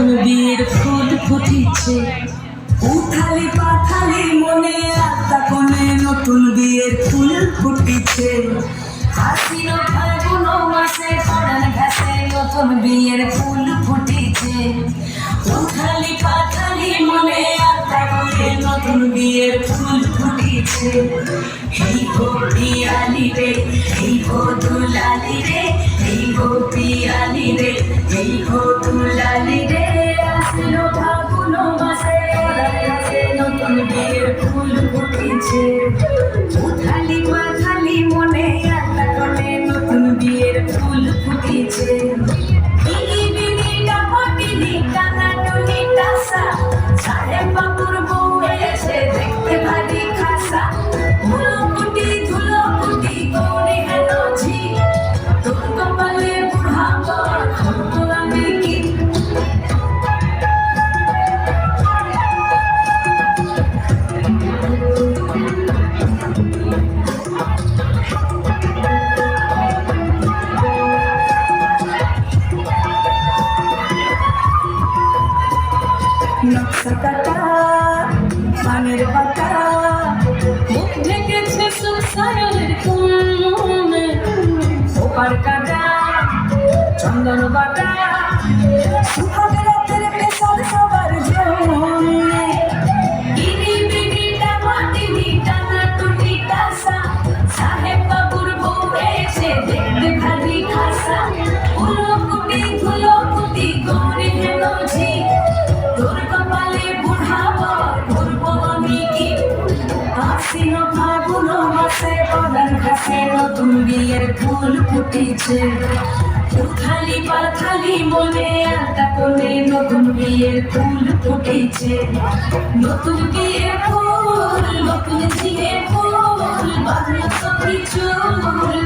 নতুন বিয়ের ফুল ফুটিছে, উথালি পাথালি মনে আত্মা কোণে নতুন বিয়ের ফুল ফুটিছে। আশ্বিন ফাল্গুন মাসে পড়ান ঘাসে নতুন বিয়ের ফুল ফুটিছে, উথালি পাথালি মনে আত্মা কোণে নতুন বিয়ের ফুল ফুটিছে। এই গো পিয়ালি রে, এই গো দুলালি রে, এই গো পিয়ালি রে, এই গো দুলালি রে। আশ্বিন ফাল্গুন মাসে পড়ান ঘাসে নতুন বিয়ের ফুল ফুটিছে, উথালি পাথালি মনে আত্মা কোণে নতুন বিয়ের ফুল ফুটিছে। বিনি বিনি ডাপাটিনি টানাটুনি টাসা, সাহেব বাবুর বউ এসে দেখতে ভারী খাসা। ধুলোকুটি ধুলোকুটি গৌরী হেন ঝি, তোর কপালে বুড়া বর ধরবো আমি কি। নকশা কাটা পানের বাটা, মুখ ঢেকেছে সুসায়নের কুমে, ওপার কাটা চন্দন বাটা, সুহাগের রাতের পেশাল সবার জন্যে। বিনি বিনি ডামাটিনি টানাটুনি টাসা, সাহেব বাবুর বউ এসে দেখতে ভারী খাসা। ধুলোকুটি ধুলোকুটি গৌরী হেন ঝি, তোর কপালে বুড়া বর ধরবো আমি কি। আশ্বিন ফাল্গুন মাসে পড়ান ঘাসে নতুন বিয়ের ফুল ফুটিছে, উথালি পাথালি মনে আত্মা কোণে নতুন বিয়ের ফুল ফুটিছে। নতুন বিয়ের ফুল নতুন ঝিঙে ফুল, বাঁধলো সখী চুল।